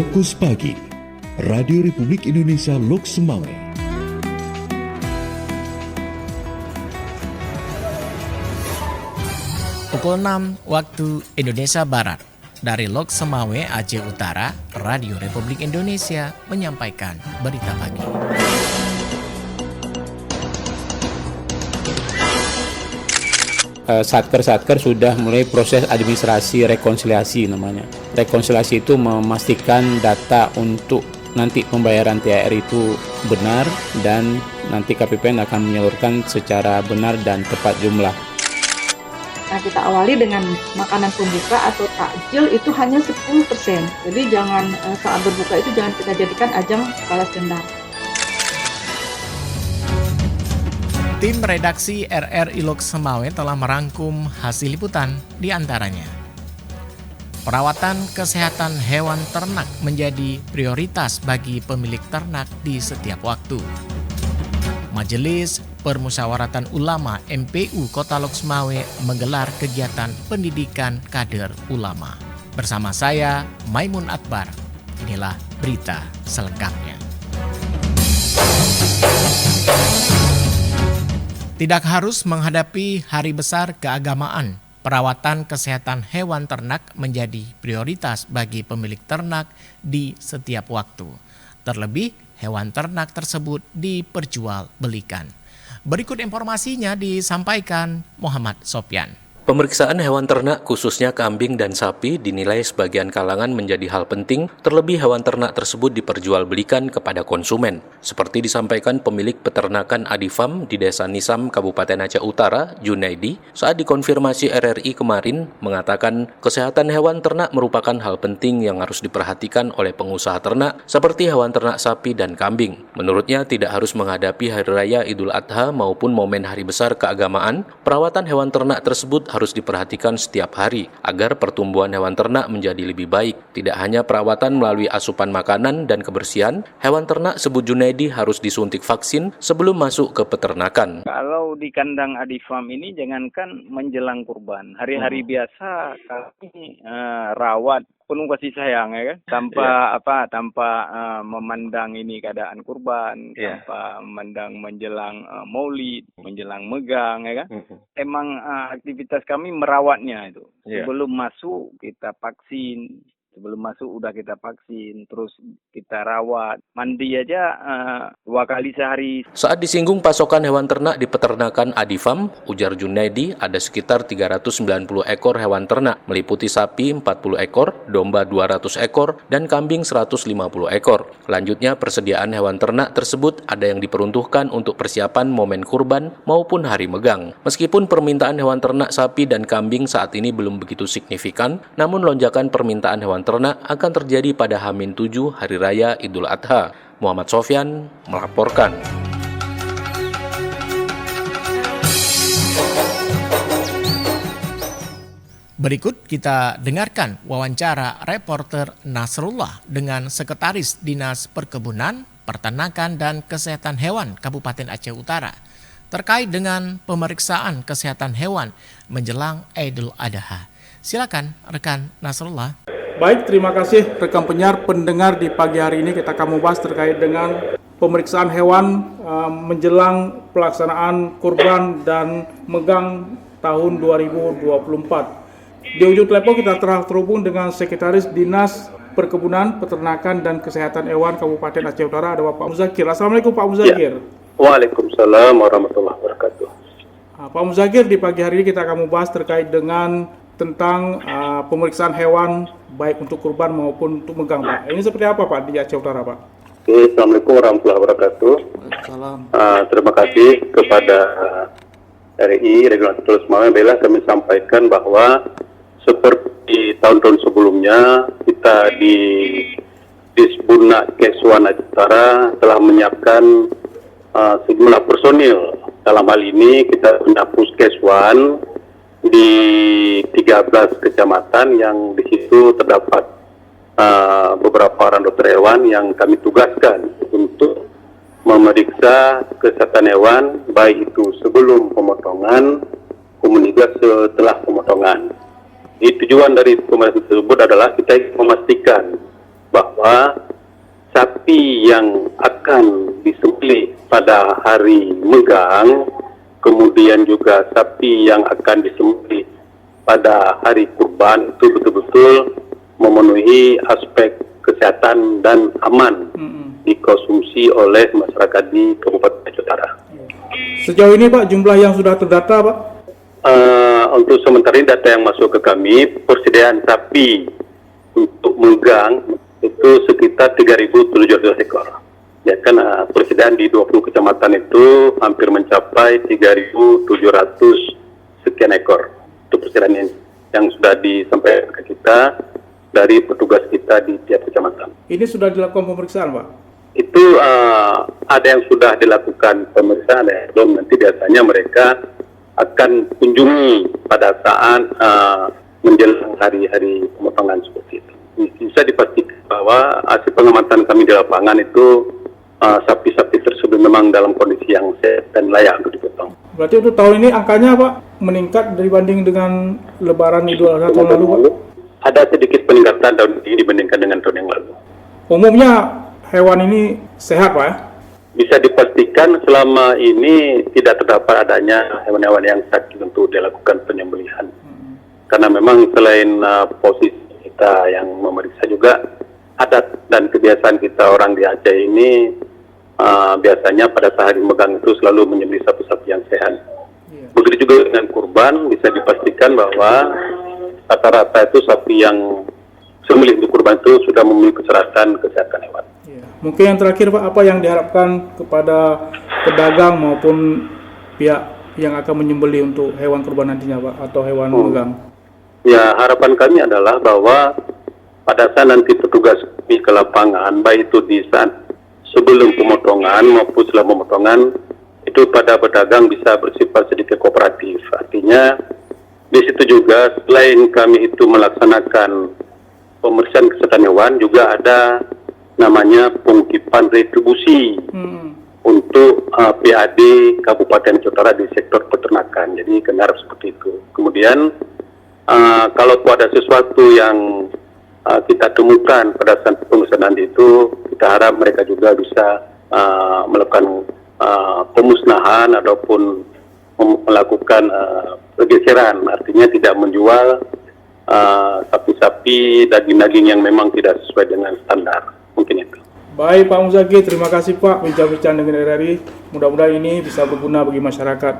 Fokus Pagi, Radio Republik Indonesia Lok Semawe. Pukul 6 waktu Indonesia Barat. Dari Lok Semawe, Aceh Utara, Radio Republik Indonesia menyampaikan berita pagi. Satker sudah mulai proses administrasi rekonsiliasi namanya. Rekonsiliasi itu memastikan data untuk nanti pembayaran THR itu benar dan nanti KPPN akan menyalurkan secara benar dan tepat jumlah. Nah, kita awali dengan makanan pembuka atau takjil itu hanya 10%. Jadi jangan saat berbuka itu jangan kita jadikan ajang balas dendam. Tim redaksi RRI Lok Semawe telah merangkum hasil liputan di antaranya. Perawatan kesehatan hewan ternak menjadi prioritas bagi pemilik ternak di setiap waktu. Majelis Permusyawaratan Ulama MPU Kota Lok Semawe menggelar kegiatan pendidikan kader ulama. Bersama saya, Maimun Akbar. Inilah berita selengkapnya. Tidak harus menghadapi hari besar keagamaan, perawatan kesehatan hewan ternak menjadi prioritas bagi pemilik ternak di setiap waktu. Terlebih, hewan ternak tersebut diperjualbelikan. Berikut informasinya disampaikan Muhammad Sopyan. Pemeriksaan hewan ternak khususnya kambing dan sapi dinilai sebagian kalangan menjadi hal penting, terlebih hewan ternak tersebut diperjualbelikan kepada konsumen. Seperti disampaikan pemilik peternakan Adifam di Desa Nisam, Kabupaten Aceh Utara, Junaidi, saat dikonfirmasi RRI kemarin, mengatakan kesehatan hewan ternak merupakan hal penting yang harus diperhatikan oleh pengusaha ternak seperti hewan ternak sapi dan kambing. Menurutnya tidak harus menghadapi Hari Raya Idul Adha maupun momen hari besar keagamaan, perawatan hewan ternak tersebut harus diperhatikan setiap hari agar pertumbuhan hewan ternak menjadi lebih baik. Tidak hanya perawatan melalui asupan makanan dan kebersihan, hewan ternak sebut Junaidi harus disuntik vaksin sebelum masuk ke peternakan. Kalau di kandang Adifam ini jangankan menjelang kurban, hari-hari biasa kami rawat penuh kasih sayang ya kan, tanpa memandang ini keadaan kurban, tanpa memandang menjelang maulid, menjelang megang ya kan. Emang aktivitas kami merawatnya itu. Sebelum masuk kita vaksin, terus kita rawat, mandi aja 2 kali sehari. Saat disinggung pasokan hewan ternak di peternakan Adifam, ujar Junaidi ada sekitar 390 ekor hewan ternak, meliputi sapi 40 ekor, domba 200 ekor, dan kambing 150 ekor. Lanjutnya, persediaan hewan ternak tersebut ada yang diperuntukkan untuk persiapan momen kurban maupun hari megang. Meskipun permintaan hewan ternak sapi dan kambing saat ini belum begitu signifikan, namun lonjakan permintaan hewan ternak akan terjadi pada H-7 Hari Raya Idul Adha. Muhammad Sofyan melaporkan. Berikut kita dengarkan wawancara reporter Nasrullah dengan Sekretaris Dinas Perkebunan, Peternakan dan Kesehatan Hewan Kabupaten Aceh Utara terkait dengan pemeriksaan kesehatan hewan menjelang Idul Adha. Silakan rekan Nasrullah. Baik, terima kasih rekan pendengar di pagi hari ini kita akan membahas terkait dengan pemeriksaan hewan menjelang pelaksanaan kurban dan megang tahun 2024. Di ujung telepon kita telah terhubung dengan Sekretaris Dinas Perkebunan, Peternakan dan Kesehatan Hewan Kabupaten Aceh Utara, ada Bapak Muzakir. Assalamualaikum Pak Muzakir. Waalaikumsalam warahmatullahi wabarakatuh. Pak Muzakir, di pagi hari ini kita akan membahas terkait dengan tentang pemeriksaan hewan baik untuk kurban maupun untuk megang, Pak. Ini seperti apa, Pak, di Aceh Utara, Pak? Assalamualaikum warahmatullahi wabarakatuh. Terima kasih kepada RRI Regional Lok Semawe. Kami sampaikan bahwa seperti tahun-tahun sebelumnya kita di Disbunak Keswan Aceh Utara telah menyiapkan sejumlah personil. Dalam hal ini kita punya Puskeswan di 13 kecamatan yang di situ terdapat beberapa orang dokter hewan yang kami tugaskan untuk memeriksa kesehatan hewan baik itu sebelum pemotongan, kemudian juga setelah pemotongan. Tujuan dari pemeriksaan tersebut adalah kita memastikan bahwa sapi yang akan disembelih pada hari megang, kemudian juga sapi yang akan disembelih pada hari kurban itu betul-betul memenuhi aspek kesehatan dan aman dikonsumsi oleh masyarakat di Kabupaten Aceh Utara. Sejauh ini Pak, jumlah yang sudah terdata Pak? Untuk sementara ini data yang masuk ke kami, persediaan sapi untuk megang itu sekitar 3.700 ekor. Ya kan persediaan di 20 kecamatan itu hampir mencapai 3.700 sekian ekor. Itu persediaan ini yang sudah disampaikan ke kita dari petugas kita di tiap kecamatan. Ini sudah dilakukan pemeriksaan Pak? Itu ada yang sudah dilakukan pemeriksaan, ada yang belum. Nanti biasanya mereka akan kunjungi pada saat menjelang hari-hari pemotongan seperti itu. Bisa dipastikan bahwa hasil pengamatan kami di lapangan itu sapi-sapi tersebut memang dalam kondisi yang sehat dan layak untuk dipotong. Berarti untuk tahun ini angkanya Pak meningkat dibanding dengan Lebaran Idul Adha tahun lalu Pak? Ada sedikit peningkatan tahun ini dibandingkan dengan tahun yang lalu. Umumnya hewan ini sehat Pak ya? Bisa dipastikan selama ini tidak terdapat adanya hewan-hewan yang sakit untuk dilakukan penyembelihan. Karena memang selain posisi kita yang memeriksa juga adat dan kebiasaan kita orang di Aceh ini biasanya pada saat hari megang itu selalu menyembelih sapi-sapi yang sehat. Begitu juga dengan kurban, bisa dipastikan bahwa rata-rata itu sapi yang sembelih untuk kurban itu sudah memiliki kesehatan hewan. Mungkin yang terakhir Pak, apa yang diharapkan kepada pedagang maupun pihak yang akan menyembelih untuk hewan kurban nantinya Pak, atau hewan megang? Ya, harapan kami adalah bahwa pada saat nanti petugas ke lapangan, baik itu di saat sebelum pemotongan maupun setelah pemotongan, itu pada pedagang bisa bersifat sedikit kooperatif. Artinya di situ juga selain kami itu melaksanakan pemeriksaan kesehatan hewan, juga ada namanya pengutipan retribusi untuk PAD Kabupaten Aceh Utara di sektor peternakan. Jadi kami harap seperti itu. Kemudian kalau ada sesuatu yang kita temukan pada saat pemeriksaan itu, kita harap mereka juga bisa melakukan pemusnahan ataupun melakukan pergeseran. Artinya tidak menjual sapi-sapi, daging-daging yang memang tidak sesuai dengan standar. Mungkin itu. Baik Pak Muzakir, terima kasih Pak bincang-bincang dengan RRI. Mudah-mudahan ini bisa berguna bagi masyarakat.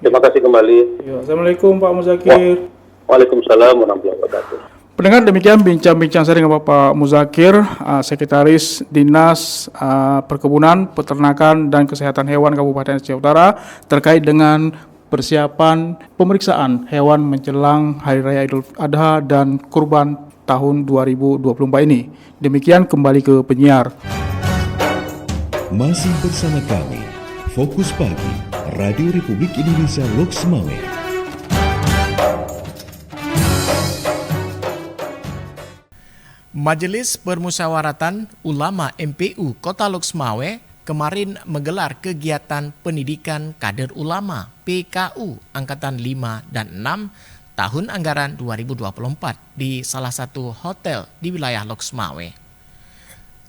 Terima kasih kembali. Assalamualaikum Pak Muzakir. Waalaikumsalam warahmatullahi wabarakatuh. Pendengar, demikian bincang-bincang saya dengan Bapak Muzakir, Sekretaris Dinas Perkebunan, Peternakan, dan Kesehatan Hewan Kabupaten Aceh Utara terkait dengan persiapan pemeriksaan hewan menjelang Hari Raya Idul Adha dan Kurban tahun 2024 ini. Demikian, kembali ke penyiar. Masih bersama kami, Fokus Pagi, Radio Republik Indonesia Lok Semawe. Majelis Permusyawaratan Ulama MPU Kota Lok Semawe kemarin menggelar kegiatan pendidikan kader ulama PKU Angkatan 5 dan 6 tahun anggaran 2024 di salah satu hotel di wilayah Lok Semawe.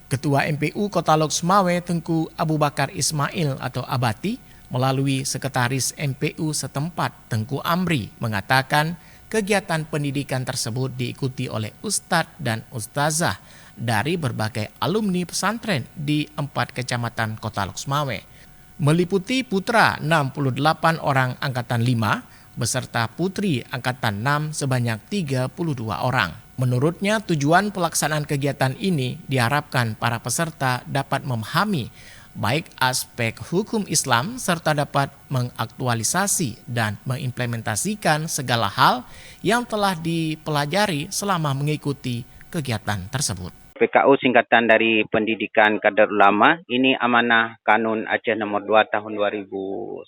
Ketua MPU Kota Lok Semawe Tengku Abu Bakar Ismail atau Abati melalui Sekretaris MPU setempat Tengku Amri mengatakan kegiatan pendidikan tersebut diikuti oleh ustadz dan ustazah dari berbagai alumni pesantren di 4 kecamatan Kota Lok Semawe, meliputi putra 68 orang angkatan 5 beserta putri angkatan 6 sebanyak 32 orang. Menurutnya tujuan pelaksanaan kegiatan ini diharapkan para peserta dapat memahami baik aspek hukum Islam serta dapat mengaktualisasi dan mengimplementasikan segala hal yang telah dipelajari selama mengikuti kegiatan tersebut. PKU singkatan dari Pendidikan Kader Ulama, ini amanah Kanun Aceh nomor 2 tahun 2009.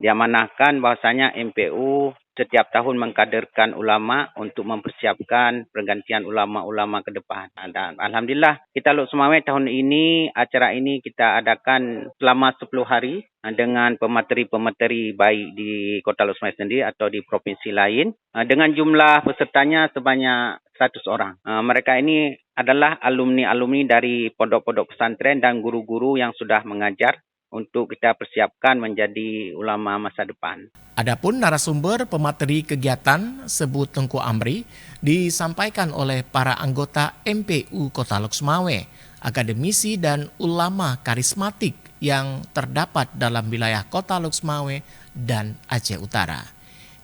Diamanahkan bahwasanya MPU setiap tahun mengkaderkan ulama untuk mempersiapkan pergantian ulama-ulama ke depan. Dan alhamdulillah kita Lok Semawe tahun ini, acara ini kita adakan selama 10 hari dengan pemateri-pemateri baik di Kota Lok Semawe sendiri atau di provinsi lain. Dengan jumlah pesertanya sebanyak 100 orang. Mereka ini adalah alumni-alumni dari pondok-pondok pesantren dan guru-guru yang sudah mengajar untuk kita persiapkan menjadi ulama masa depan. Adapun narasumber pemateri kegiatan sebut Tengku Amri disampaikan oleh para anggota MPU Kota Lok Sumawe, akademisi dan ulama karismatik yang terdapat dalam wilayah Kota Lok Sumawe dan Aceh Utara.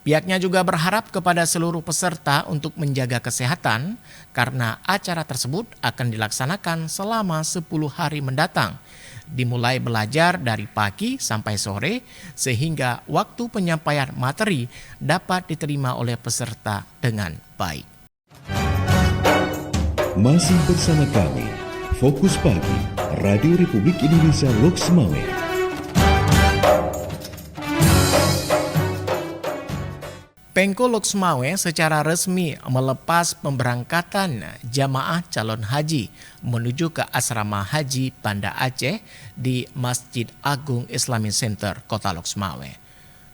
Pihaknya juga berharap kepada seluruh peserta untuk menjaga kesehatan karena acara tersebut akan dilaksanakan selama 10 hari mendatang. Dimulai belajar dari pagi sampai sore sehingga waktu penyampaian materi dapat diterima oleh peserta dengan baik. Masih bersama kami, Fokus Pagi, Radio Republik Indonesia Lok Sumawe. Pemko Lok Sumawe secara resmi melepas pemberangkatan jamaah calon haji menuju ke asrama haji Banda Aceh di Masjid Agung Islamic Center Kota Lok Sumawe.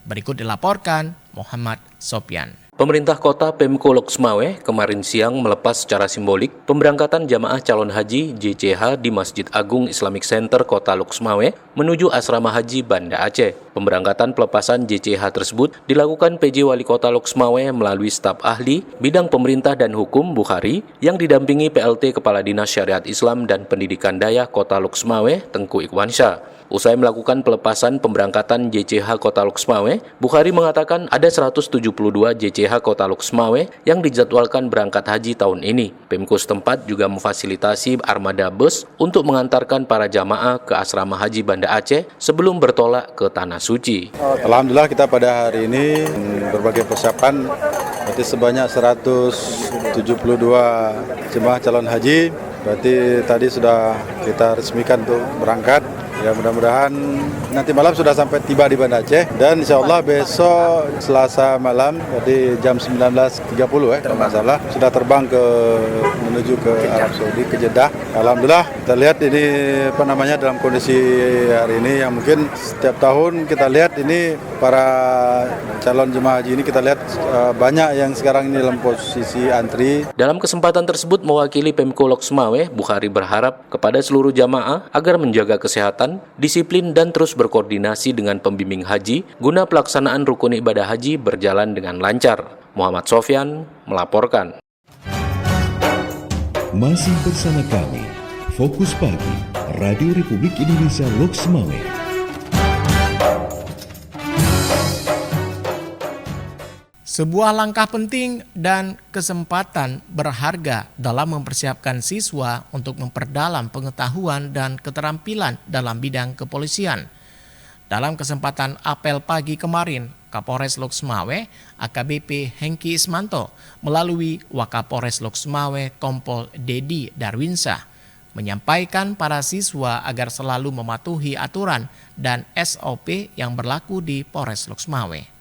Berikut dilaporkan Muhammad Sopyan. Pemerintah Kota Pemko Lok Sumawe kemarin siang melepas secara simbolik pemberangkatan jamaah calon haji JCH di Masjid Agung Islamic Center Kota Lok Sumawe menuju asrama haji Banda Aceh. Pemberangkatan pelepasan JCH tersebut dilakukan PJ Wali Kota Lok Sumawe melalui staf ahli bidang pemerintah dan hukum Bukhari yang didampingi PLT Kepala Dinas Syariat Islam dan Pendidikan Daya Kota Lok Sumawe Tengku Ikhwansyah. Usai melakukan pelepasan pemberangkatan JCH Kota Lok Sumawe, Bukhari mengatakan ada 172 JCH Kota Lok Sumawe yang dijadwalkan berangkat haji tahun ini. Pemko setempat juga memfasilitasi armada bus untuk mengantarkan para jamaah ke asrama haji Banda Aceh sebelum bertolak ke Tanah Suci. Alhamdulillah kita pada hari ini berbagai persiapan, berarti sebanyak 172 jemaah calon haji, berarti tadi sudah kita resmikan untuk berangkat. Ya mudah-mudahan nanti malam sudah sampai tiba di Banda Aceh dan insya Allah besok Selasa malam jadi jam 19.30 kalau nggak salah sudah terbang menuju ke Arab Saudi ke Jeddah. Alhamdulillah kita lihat ini dalam kondisi hari ini yang mungkin setiap tahun kita lihat ini para calon jemaah haji ini kita lihat banyak yang sekarang ini dalam posisi antri. Dalam kesempatan tersebut mewakili Pemko Lok Sumawe, Bukhari berharap kepada seluruh jamaah agar menjaga kesehatan, disiplin dan terus berkoordinasi dengan pembimbing haji guna pelaksanaan rukun ibadah haji berjalan dengan lancar. Muhammad Sofyan melaporkan. Masih bersama kami, Fokus Pagi, Radio Republik Indonesia Lok Sumawe. Sebuah langkah penting dan kesempatan berharga dalam mempersiapkan siswa untuk memperdalam pengetahuan dan keterampilan dalam bidang kepolisian. Dalam kesempatan apel pagi kemarin, Kapolres Lok Sumawe, AKBP Hengki Ismanto, melalui Wakapolres Lok Sumawe, Kompol Dedi Darwinsyah, menyampaikan para siswa agar selalu mematuhi aturan dan SOP yang berlaku di Polres Lok Sumawe.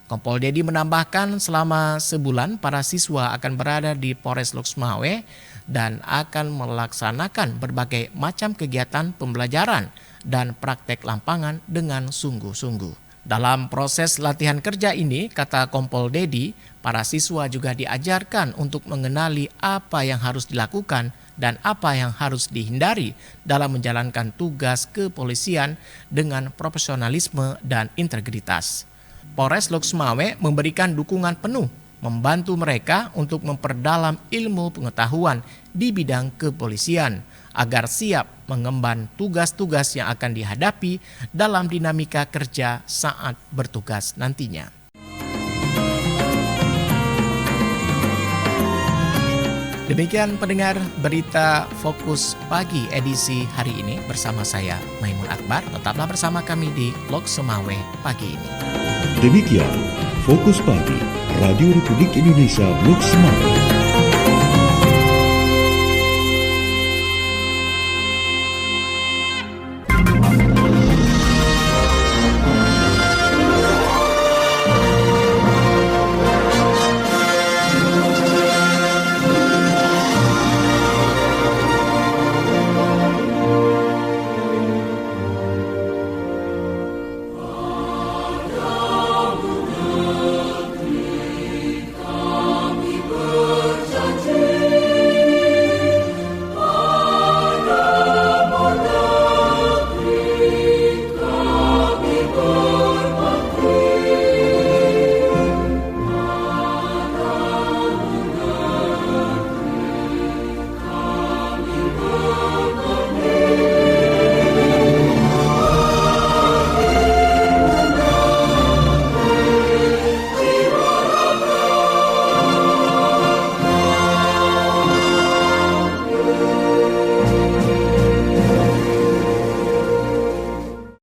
Kompol Dedi menambahkan selama sebulan para siswa akan berada di Polres Lok Sumawe dan akan melaksanakan berbagai macam kegiatan pembelajaran dan praktek lapangan dengan sungguh-sungguh. Dalam proses latihan kerja ini, kata Kompol Dedi, para siswa juga diajarkan untuk mengenali apa yang harus dilakukan dan apa yang harus dihindari dalam menjalankan tugas kepolisian dengan profesionalisme dan integritas. Polres Lok Sumawe memberikan dukungan penuh membantu mereka untuk memperdalam ilmu pengetahuan di bidang kepolisian agar siap mengemban tugas-tugas yang akan dihadapi dalam dinamika kerja saat bertugas nantinya. Demikian pendengar berita Fokus Pagi edisi hari ini bersama saya Maimun Akbar. Tetaplah bersama kami di Lok Sumawe pagi ini. Demikian Fokus Pagi, Radio Republik Indonesia Lok Sumawe.